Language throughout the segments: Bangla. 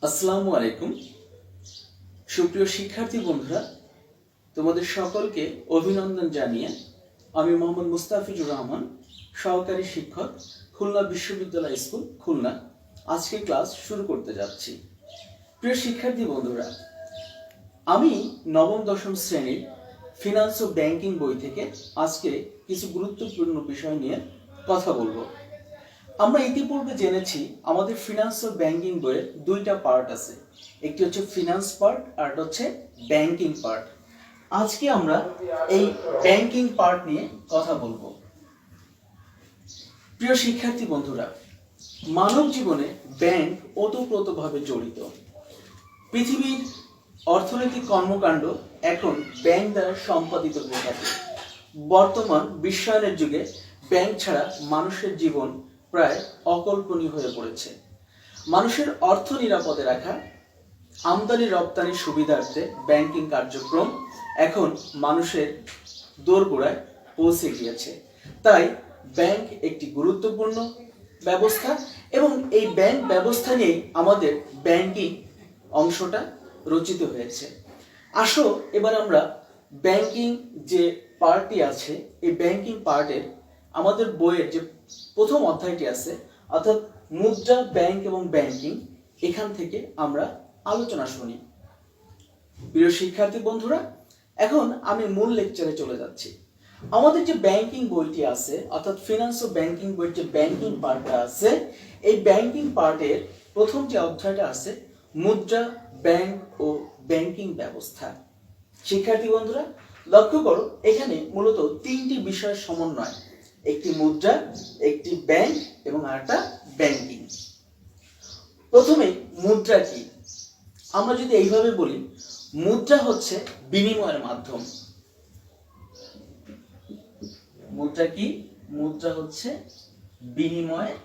আসসালামু আলাইকুম। সুপ্রিয় শিক্ষার্থী বন্ধুরা, তোমাদের সকলকে অভিনন্দন জানিয়ে আমি মোহাম্মদ মুস্তাফিজুর রহমান, সহকারী শিক্ষক, খুলনা বিশ্ববিদ্যালয় স্কুল খুলনা, আজকে ক্লাস শুরু করতে যাচ্ছি। প্রিয় শিক্ষার্থী বন্ধুরা, আমি নবম দশম শ্রেণীর ফিনান্স ও ব্যাংকিং বই থেকে আজকে কিছু গুরুত্বপূর্ণ বিষয় নিয়ে কথা বলবো। আমরা ইতিপূর্বে জেনেছি আমাদের ফিনান্স ও ব্যাংকিং বইয়ের দুইটা পার্ট আছে, একটি হচ্ছে ফিনান্স পার্ট আর একটা হচ্ছে ব্যাংকিং পার্ট। আজকে আমরা এই ব্যাংকিং পার্ট নিয়ে কথা বলবো। প্রিয় শিক্ষার্থী বন্ধুরা, মানব জীবনে ব্যাংক ওতপ্রোতভাবে জড়িত। পৃথিবীর অর্থনৈতিক কর্মকাণ্ড এখন ব্যাংক দ্বারা সম্পাদিত হয়ে থাকে। বর্তমান বিশ্বায়নের যুগে ব্যাংক ছাড়া মানুষের জীবন প্রায় অকল্পনীয় হয়ে পড়েছে। মানুষের অর্থ নিরাপদে রাখা, আমদানি রপ্তানির সুবিধার্থে ব্যাংকিং কার্যক্রম এখন মানুষের দোরগোড়ায় পৌঁছে গিয়েছে। তাই ব্যাংক একটি গুরুত্বপূর্ণ ব্যবস্থা এবং এই ব্যাংক ব্যবস্থা নিয়ে আমাদের ব্যাংকিং অংশটা রচিত হয়েছে। আসো এবার আমরা ব্যাংকিং যে পার্টটি আছে, এই ব্যাংকিং পার্টের আমাদের বইয়ের যে প্রথম অধ্যায়টি আছে, অর্থাৎ মুদ্রা, ব্যাংক এবং ব্যাংকিং, এখান থেকে আমরা আলোচনা শুনি। প্রিয় শিক্ষার্থী বন্ধুরা, এখন আমি মূল লেকচারে চলে যাচ্ছি। আমাদের যে ব্যাংকিং বইটি আছে, অর্থাৎ ফিনান্স ও ব্যাংকিং বইয়ের যে ব্যাংকিং পার্টটা আছে, এই ব্যাংকিং পার্টের প্রথম যে অধ্যায়টা আছে মুদ্রা, ব্যাংক ও ব্যাংকিং ব্যবস্থা। শিক্ষার্থী বন্ধুরা, লক্ষ্য করো, এখানে মূলত তিনটি বিষয়ের সমন্বয়, একটি মুদ্রা, একটি ব্যাংক এবং আরেকটা ব্যাংকিং। প্রথমে মুদ্রা কি? আমরা যদি এইভাবে বলি, মুদ্রা হচ্ছে বিনিময়ের মাধ্যম। মুদ্রা কি? মুদ্রা হচ্ছে বিনিময়ের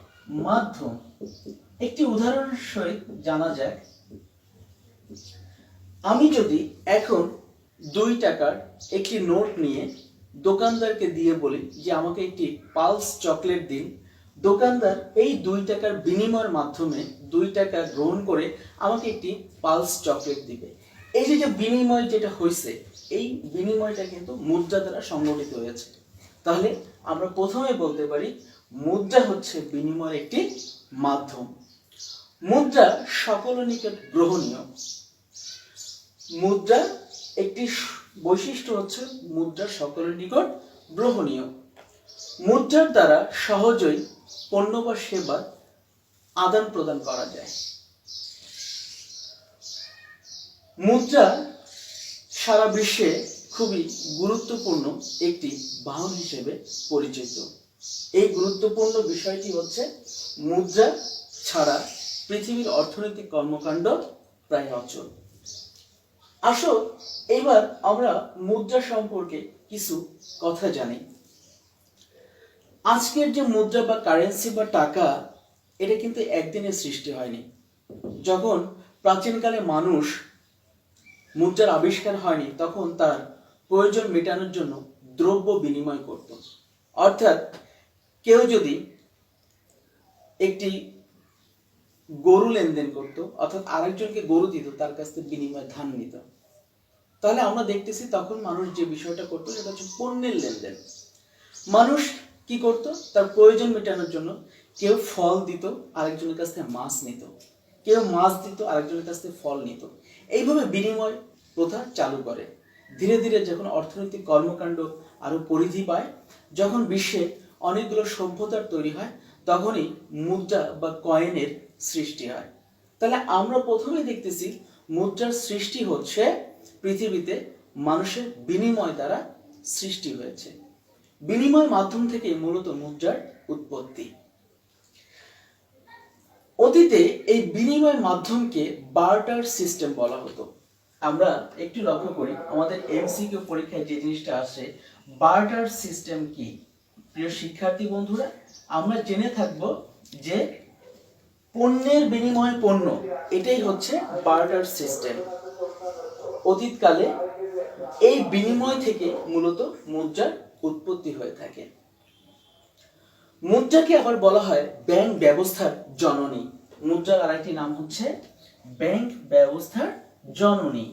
মাধ্যম। একটি উদাহরণের সহিত জানা যায়, আমি যদি এখন 2 টাকার একটি নোট নিয়ে দোকানদারকে দিয়ে বলি যে আমাকে একটি পালস চকলেট দিন, দোকানদার এই 2 টাকার বিনিময়ের মাধ্যমে 2 টাকা গ্রহণ করে আমাকে একটি পালস চকলেট দিবে। এই যে বিনিময় যেটা হয়েছে, এই বিনিময়টা কিন্তু মুদ্রা দ্বারা সংগঠিত হয়েছে। তাহলে আমরা প্রথমে বলতে পারি মুদ্রা হচ্ছে বিনিময়ের একটি মাধ্যম। মুদ্রা সকলের নিকট গ্রহণীয়। মুদ্রা একটি বৈশিষ্ট্য হচ্ছে মুদ্রা সকলের নিকট গ্রহণীয়। মুদ্রার দ্বারা সহজেই পণ্য বা সেবা আদান প্রদান করা যায়। মুদ্রা সারা বিশ্বে খুবই গুরুত্বপূর্ণ একটি বাহন হিসেবে পরিচিত। এই গুরুত্বপূর্ণ বিষয়টি হচ্ছে মুদ্রা ছাড়া পৃথিবীর অর্থনৈতিক কর্মকাণ্ড প্রায় অচল। আসো এবার আমরা মুদ্রা সম্পর্কে কিছু কথা জানি। আজকের যে মুদ্রা বা কারেন্সি বা টাকা, এটা কিন্তু একদিনে সৃষ্টি হয়নি। যখন প্রাচীনকালে মানুষ মুদ্রার আবিষ্কার হয়নি, তখন তার প্রয়োজন মেটানোর জন্য দ্রব্য বিনিময় করত। অর্থাৎ কেউ যদি একটি গরু লেনদেন করত, অর্থাৎ আরেকজনকে গরু দিত, তার কাছ থেকে বিনিময়ে ধান নিত। তাহলে আমরা দেখতেছি তখন মানুষ যে বিষয়টা করতো সেটা হচ্ছে পণ্যের লেনদেন। মানুষ কি করত? তার প্রয়োজন মেটানোর জন্য কেউ ফল দিত, আরেকজনের কাছ থেকে মাছ নিত, কেউ মাছ দিত, আরেকজনের কাছ থেকে ফল নিত। এইভাবে বিনিময় প্রথা চালু করে। ধীরে ধীরে যখন অর্থনৈতিক কর্মকাণ্ড আরো পরিধি পায়, যখন বিশ্বে অনেকগুলো সভ্যতার তৈরি হয়, তখনই মুদ্রা বা কয়েনের সৃষ্টি হয়। তাহলে আমরা প্রথমে দেখতেছি মুদ্রার সৃষ্টি হচ্ছে পৃথিবীতে মানুষের বিনিময় দ্বারা সৃষ্টি হয়েছে। বিনিময় মাধ্যম থেকে মূলত মুদ্রার উৎপত্তি। অতীতে এই বিনিময় মাধ্যমকে বার্টার সিস্টেম বলা হতো। আমরা একটু লক্ষ্য করি, আমাদের এমসিকিউ পরীক্ষায় যে জিনিসটা আসে, বার্টার সিস্টেম কি? প্রিয় শিক্ষার্থী বন্ধুরা, আমরা জেনে থাকবো যে পণ্যের বিনিময়ে পণ্য, এটাই হচ্ছে বার্টার সিস্টেম। অতীতকালে এই বিনিময় থেকে মূলত মুদ্রার উৎপত্তি হয়ে থাকে। মুদ্রাকে আবার বলা হয় ব্যাংক ব্যবস্থার জননী। মুদ্রার আরেকটি নাম হচ্ছে ব্যাংক ব্যবস্থার জননী।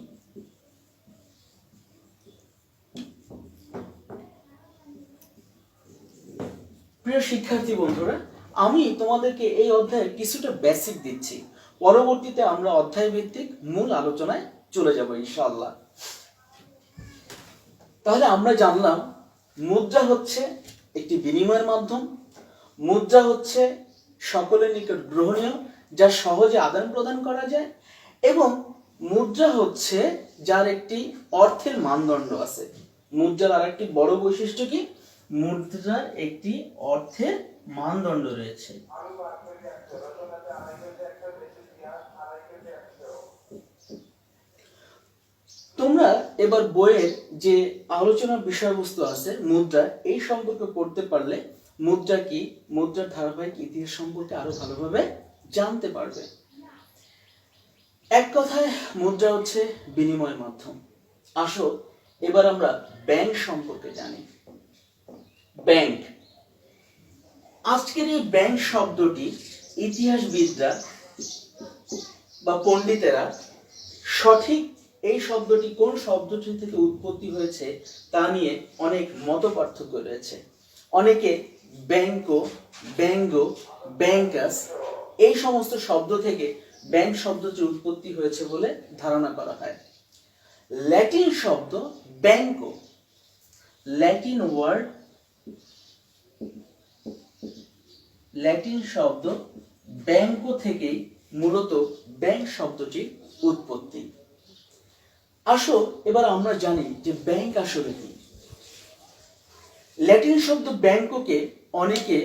প্রিয় শিক্ষার্থী বন্ধুরা, আমি তোমাদেরকে এই অধ্যায়ের কিছুটা বেসিক দিচ্ছি, পরবর্তীতে আমরা অধ্যায় ভিত্তিক মূল আলোচনায় চলে যাব ইনশাআল্লাহ। তাহলে আমরা জানলাম মুদ্রা হচ্ছে একটি বিনিময়ের মাধ্যম, মুদ্রা হচ্ছে সকলের নিকট গ্রহণীয়, যা সহজে আদান প্রদান করা যায়, এবং মুদ্রা হচ্ছে যার একটি অর্থের মানদণ্ড আছে। মুদ্রার আরেকটি বড় বৈশিষ্ট্য কি? মুদ্রার একটি অর্থের মানদণ্ড রয়েছে। তোমরা এবার বইয়ের যে আলোচনার বিষয়বস্তু আছে মুদ্রা, এই সম্পর্কে পড়তে পারলে মুদ্রা কি, মুদ্রার ধারাবাহিক ইতিহাস সম্পর্কে আরো ভালোভাবে জানতে পারবে। এক কথায় মুদ্রা হচ্ছে বিনিময় মাধ্যম। আসো এবার আমরা ব্যাংক সম্পর্কে জানি। ব্যাংক, আজকের এই ব্যাংক শব্দটি ইতিহাসবিদরা বা পণ্ডিতেরা সঠিক এই শব্দটি কোন শব্দটি থেকে উৎপত্তি হয়েছে তা নিয়ে অনেক মত পার্থক্য রয়েছে। অনেকে ব্যাংকো, ব্যাঙ্গো, ব্যাংকাস এই সমস্ত শব্দ থেকে ব্যাংক শব্দটির উৎপত্তি হয়েছে বলে ধারণা করা হয়। ল্যাটিন শব্দ ব্যাংকো, ল্যাটিন ওয়ার্ড, ল্যাটিন শব্দ ব্যাংকো থেকেই মূলত ব্যাংক শব্দটির উৎপত্তি। আসো এবার আমরা জানি যে ব্যাংক আসলে কি। ল্যাটিন শব্দ ব্যাংকোকে অনেকে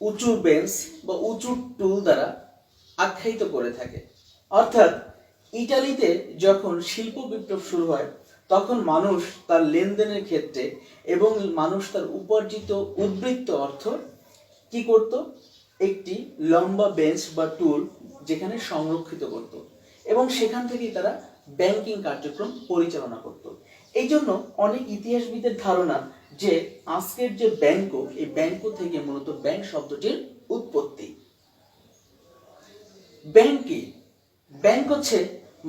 উঁচু বেঞ্চ বা উঁচু টুল দ্বারা আখ্যায়িত করে থাকে। অর্থাৎ ইটালিতে যখন শিল্প বিপ্লব শুরু হয় তখন মানুষ তার লেনদেনের ক্ষেত্রে এবং মানুষ তার উপার্জিত উদ্বৃত্ত অর্থ কি করত? একটি লম্বা বেঞ্চ বা টুল যেখানে সংরক্ষিত করত এবং সেখান থেকেই তারা ব্যাংকিং কার্যক্রম পরিচালনা করত। এই জন্য অনেক ইতিহাসবিদের ধারণা যে আজকের যে ব্যাংকো, এই ব্যাংকো থেকে মূলত ব্যাংক শব্দটির উৎপত্তি। ব্যাংক কি? ব্যাংক হচ্ছে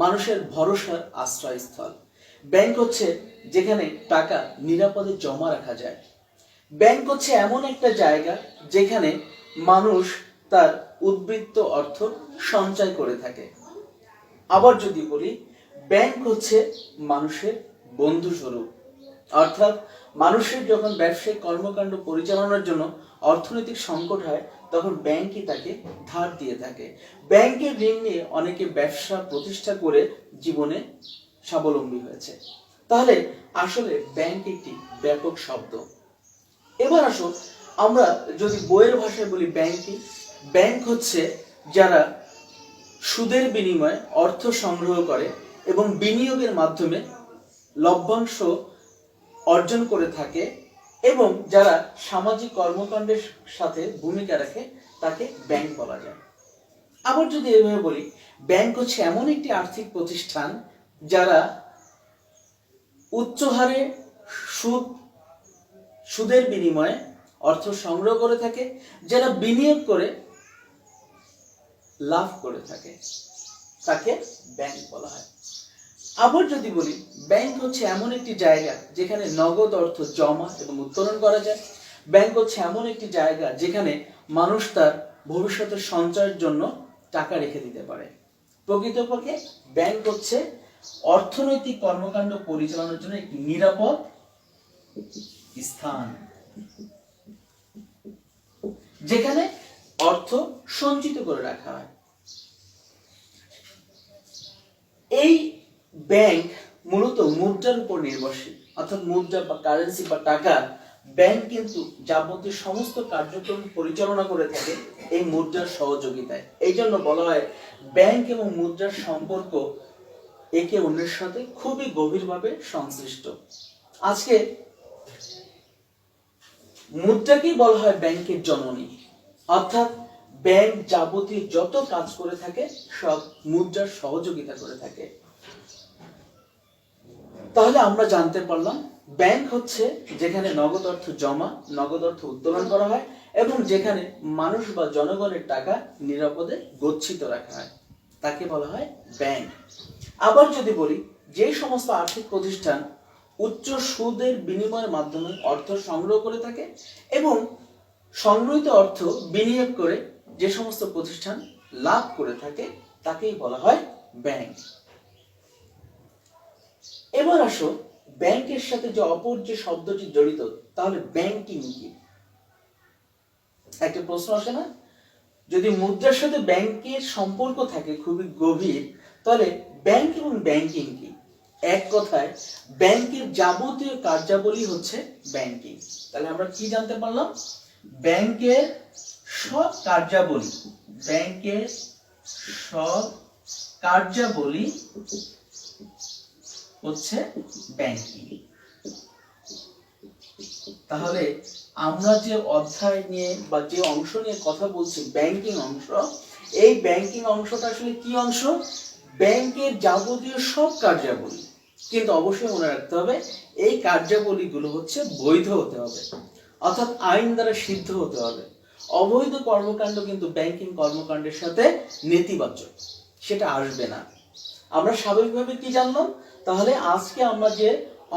মানুষের ভরসার আশ্রয়স্থল। ব্যাংক হচ্ছে যেখানে টাকা নিরাপদে জমা রাখা যায়। ব্যাংক হচ্ছে এমন একটা জায়গা যেখানে মানুষ তার উদ্বৃত্ত অর্থ সঞ্চয় করে থাকে। আবার যদি বলি, ব্যাংক হচ্ছে মানুষের বন্ধু স্বরূপ। অর্থাৎ মানুষের যখন ব্যবসায়িক কর্মকাণ্ড পরিচালনার জন্য অর্থনৈতিক সংকট হয় তখন ব্যাংকই তাকে ধার দিয়ে থাকে। ব্যাংকের ঋণ নিয়ে অনেকে ব্যবসা প্রতিষ্ঠা করে জীবনে স্বাবলম্বী হয়েছে। তাহলে আসলে ব্যাংক একটি ব্যাপক শব্দ। এবার আসো আমরা যদি বইয়ের ভাষায় বলি ব্যাংক কি? ব্যাংক হচ্ছে যারা সুদের বিনিময়ে অর্থ সংগ্রহ করে এবং বিনিয়োগের মাধ্যমে লভ্যাংশ অর্জন করে থাকে এবং যারা সামাজিক কর্মকাণ্ডের সাথে ভূমিকা রাখে তাকে ব্যাংক বলা যায়। আবার যদি এভাবে বলি, ব্যাংক হচ্ছে এমন একটি আর্থিক প্রতিষ্ঠান যারা উচ্চ হারে সুদের বিনিময়ে অর্থ সংগ্রহ করে থাকে, যারা বিনিয়োগ করে লাভ করে থাকে, তাকে ব্যাংক বলা হয়। আবার যদি বলি, ব্যাংক হচ্ছে এমন একটি জায়গা যেখানে নগদ অর্থ জমা এবং উত্তোলন করা যায়। ব্যাংক হচ্ছে এমন একটি জায়গা যেখানে মানুষ তার ভবিষ্যতের সঞ্চয়ের জন্য টাকা রেখে দিতে পারে। প্রকৃতপক্ষে ব্যাংক হচ্ছে অর্থনৈতিক কর্মকাণ্ড পরিচালনার জন্য একটি নিরাপদ স্থান যেখানে অর্থ সঞ্চিত করে রাখা হয়। এই ব্যাংক মূলত মুদ্রার উপর নির্ভরশীল। অর্থাৎ মুদ্রা বা কারেন্সি বা টাকা, ব্যাংক কিন্তু যাবতীয় সমস্ত কার্যক্রম পরিচালনা করে থাকে এই মুদ্রার সহযোগিতায়। এই জন্য বলা হয় ব্যাংক এবং মুদ্রার সম্পর্ক একে অন্যের সাথে খুবই গভীরভাবে সংশ্লিষ্ট। আজকে মুদ্রাকেই বলা হয় ব্যাংকের জননী। অর্থাৎ ব্যাংক যাবতীয় যত কাজ করে থাকে সব মুদ্রার সহযোগিতা করে থাকে। তাহলে আমরা জানতে পারলাম ব্যাংক হচ্ছে যেখানে নগদ অর্থ জমা, নগদ অর্থ উত্তোলন করা হয় এবং যেখানে মানুষ বা জনগণের টাকা নিরাপদে গচ্ছিত রাখা হয়, তাকে বলা হয় ব্যাংক। আবার যদি বলি যে সমস্ত আর্থিক প্রতিষ্ঠান উচ্চ সুদের বিনিময়ের মাধ্যমে অর্থ সংগ্রহ করে থাকে এবং সংগৃহীত অর্থ বিনিয়োগ করে যে সমস্ত প্রতিষ্ঠান লাভ করে থাকে তাকেই বলা হয় ব্যাংক। এবার আসো ব্যাংকের সাথে যে অপর যে শব্দটি জড়িত, তাহলে ব্যাংকিং কি? একটা প্রশ্ন আসে না? যদি মুদ্রার সাথে ব্যাংকের সম্পর্ক থাকে খুবই গভীর, তাহলে ব্যাংক এবং ব্যাংকিং কি? এক কথায় ব্যাংকের যাবতীয় কার্যাবলী হচ্ছে ব্যাংকিং। তাহলে আমরা কি জানতে পারলাম? ব্যাংকের সব কার্যাবলী, ব্যাংকের সব কার্যাবলী হচ্ছে ব্যাংকিং। তাহলে আমরা যে অধ্যায় নিয়ে বা যে অংশ নিয়ে কথা বলছি ব্যাংকিং অংশ, এই ব্যাংকিং অংশটা আসলে কি অংশ? ব্যাংকের যাবতীয় সব কার্যাবলী। কিন্তু অবশ্যই মনে রাখতে হবে এই কার্যাবলীগুলো হচ্ছে বৈধ হতে হবে, অর্থাৎ আইন দ্বারা সিদ্ধ হতে হবে। অবৈধ কর্মকাণ্ড কিন্তু ব্যাংকিং কর্মকাণ্ডের সাথে নেতিবাচক, সেটা আসবে না। আমরা স্বাভাবিকভাবে কি জানলাম? তাহলে আজকে আমরা যে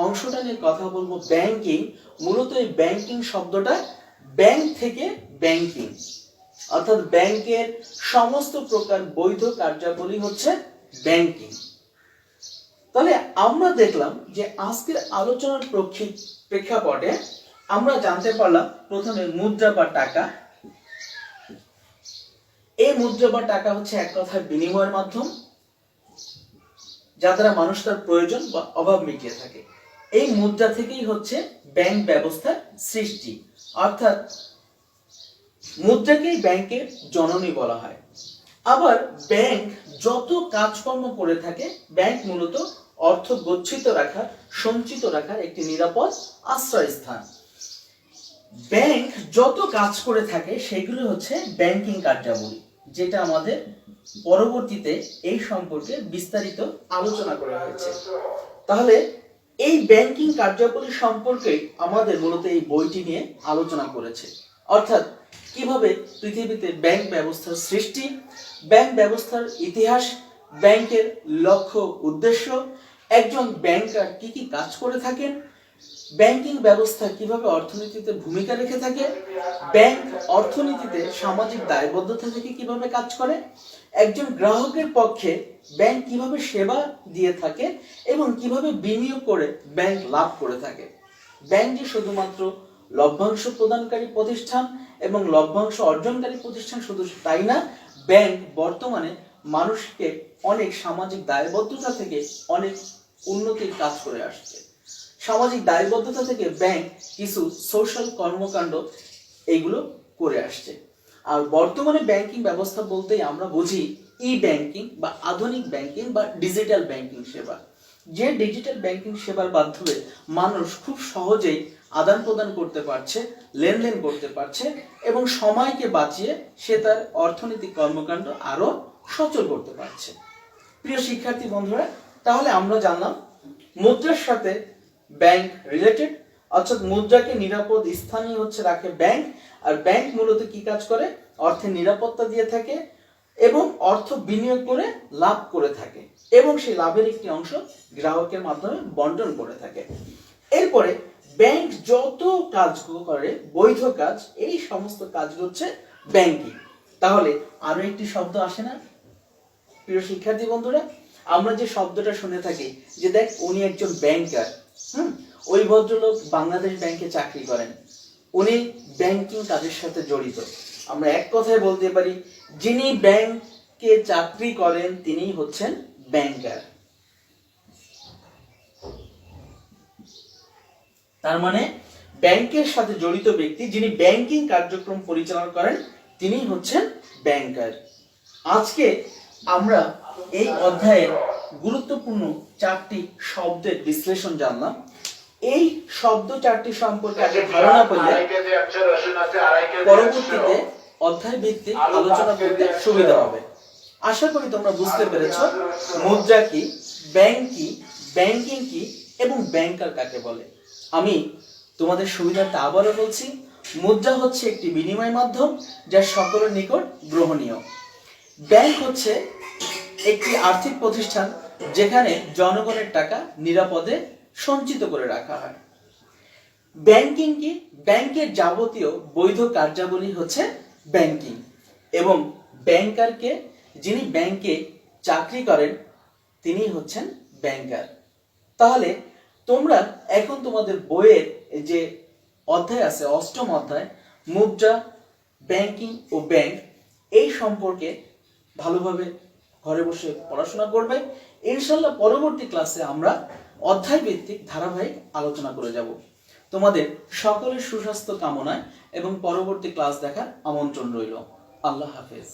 অংশটা নিয়ে কথা বলবো ব্যাংকিং, মূলত এই ব্যাংকিং শব্দটা ব্যাংক থেকে ব্যাংকিং, অর্থাৎ ব্যাংকের সমস্ত প্রকার বৈধ কার্যাবলী হচ্ছে ব্যাংকিং। তাহলে আমরা দেখলাম যে আজকের আলোচনার প্রেক্ষাপটে আমরা জানতে পারলাম প্রথমে মুদ্রা বা টাকা। এই মুদ্রা বা টাকা হচ্ছে এক কথায় বিনিময়ের মাধ্যম, যা দ্বারা মানুষ তার প্রয়োজন বা অভাব মিটিয়ে থাকে। এই মুদ্রা থেকেই হচ্ছে ব্যাংক ব্যবস্থার সৃষ্টি, অর্থাৎ মুদ্রাকেই ব্যাংকের জননী বলা হয়। আবার ব্যাংক যত কাজকর্ম করে থাকে, ব্যাংক মূলত অর্থ গচ্ছিত রাখার, সঞ্চিত রাখার একটি নিরাপদ আশ্রয়স্থান। ব্যাংক যত কাজ করে থাকে সেগুলো হচ্ছে ব্যাংকিং কার্যাবলী, যেটা আমাদের পরবর্তীতে এই সম্পর্কে বিস্তারিত আলোচনা করা হয়েছে। তাহলে এই ব্যাংকিং কার্যাবলী সম্পর্কে আমাদের মূলত এই বইটি নিয়ে আলোচনা করেছে, অর্থাৎ কিভাবে পৃথিবীতে ব্যাংক ব্যবস্থার সৃষ্টি, ব্যাংক ব্যবস্থার ইতিহাস, ব্যাংকের লক্ষ্য উদ্দেশ্য, একজন ব্যাংকার কি কি কাজ করে থাকেন, ব্যাংকিং ব্যবস্থা কিভাবে অর্থনীতিতে ভূমিকা রেখে থাকে, ব্যাংক অর্থনীতিতে সামাজিক দায়বদ্ধতা থেকে কিভাবে কাজ করে, একজন গ্রাহকের পক্ষে ব্যাংক কিভাবে সেবা দিয়ে থাকে এবং কিভাবে বিনিয়োগ করে ব্যাংক লাভ করে থাকে। ব্যাংক যে শুধুমাত্র লভ্যাংশ প্রদানকারী প্রতিষ্ঠান এবং লভ্যাংশ অর্জনকারী প্রতিষ্ঠান শুধু তাই না, ব্যাংক বর্তমানে মানুষকে অনেক সামাজিক দায়বদ্ধতা থেকে অনেক উন্নতির কাজ করে আসছে। সামাজিক দায়বদ্ধতা থেকে ব্যাংক কিছু সোশ্যাল কর্মকাণ্ড এইগুলো করে আসছে। আর বর্তমানে ব্যাংকিং ব্যবস্থা বলতেই আমরা বুঝি ই ব্যাংকিং বা আধুনিক ব্যাংকিং বা ডিজিটাল ব্যাংকিং সেবা। যে ডিজিটাল ব্যাংকিং সেবার মাধ্যমে মানুষ খুব সহজেই আদান প্রদান করতে পারছে, লেনদেন করতে পারছে এবং সময়কে বাঁচিয়ে সে তার অর্থনৈতিক কর্মকাণ্ড আরো সচল করতে পারছে। প্রিয় শিক্ষার্থী বন্ধুরা, তাহলে আমরা জানলাম মুদ্রার সাথে ব্যাংক রিলেটেড, অর্থাৎ মুদ্রাকে নিরাপদ স্থানীয় হচ্ছে রাখে ব্যাংক, আর ব্যাংক মূলত কি কাজ করে? অর্থের নিরাপত্তা দিয়ে থাকে এবং অর্থ বিনিয়োগ করে লাভ করে থাকে এবং সেই লাভের একটি অংশ গ্রাহকের মাধ্যমে বন্টন করে থাকে। এরপরে ব্যাংক যত কাজ করে বৈধ কাজ, এই সমস্ত কাজ হচ্ছে ব্যাংকিং। তাহলে আরো একটি শব্দ আসে না প্রিয় শিক্ষার্থী বন্ধুরা? আমরা যে শব্দটা শুনে থাকি যে দেখ উনি একজন ব্যাংকার, ওই ভদ্রলোক বাংলাদেশ ব্যাংকে চাকরি করেন, উনি ব্যাংকিং কাজের সাথে জড়িত। আমরা এক কথায় বলতে পারি যিনি ব্যাংকে চাকরি করেন তিনি হচ্ছেন ব্যাংকার। তার মানে ব্যাংকের সাথে জড়িত ব্যক্তি যিনি ব্যাংকিং কার্যক্রম পরিচালনা করেন তিনি হচ্ছেন ব্যাংকার। আজকে আমরা এই অধ্যায়ের গুরুত্বপূর্ণ 4টি শব্দের বিশ্লেষণ জানলাম। এই শব্দ 4টি সম্পর্কে আগে ধারণা পেলে পরবর্তীতে অধ্যায় ভিত্তিক আলোচনা করতে সুবিধা হবে। আশা করি তোমরা বুঝতে পেরেছো মুদ্রা কি, ব্যাংক কি, ব্যাংকিং কি এবং ব্যাংকার কাকে বলে। আমি তোমাদের সুবিধার্থে আবারও বলছি, মুদ্রা হচ্ছে একটি বিনিময় মাধ্যম যা সকলের নিকট গ্রহণীয়। ব্যাংক হচ্ছে একটি আর্থিক প্রতিষ্ঠান যেখানে জনগণের টাকা নিরাপদে সঞ্চিত করে রাখা হয়। ব্যাংকিং কি? ব্যাংকের যাবতীয় বৈধ কার্যাবলী হচ্ছে ব্যাংকিং, এবং ব্যাংকারকে, যিনি ব্যাংকে চাকরি করেন তিনি হচ্ছেন ব্যাংকার। তাহলে তোমরা এখন তোমাদের বইয়ের যে অধ্যায় আছে, অষ্টম অধ্যায় মুদ্রা, ব্যাংকিং ও ব্যাংক, এই সম্পর্কে ভালোভাবে ঘরে বসে পড়াশোনা করবে। ইনশাল্লাহ পরবর্তী ক্লাসে আমরা অধ্যায় ভিত্তিক ধারাবাহিক আলোচনা করে যাব। তোমাদের সকলের সুস্বাস্থ্য কামনায় এবং পরবর্তী ক্লাস দেখার আমন্ত্রণ রইল। আল্লাহ হাফেজ।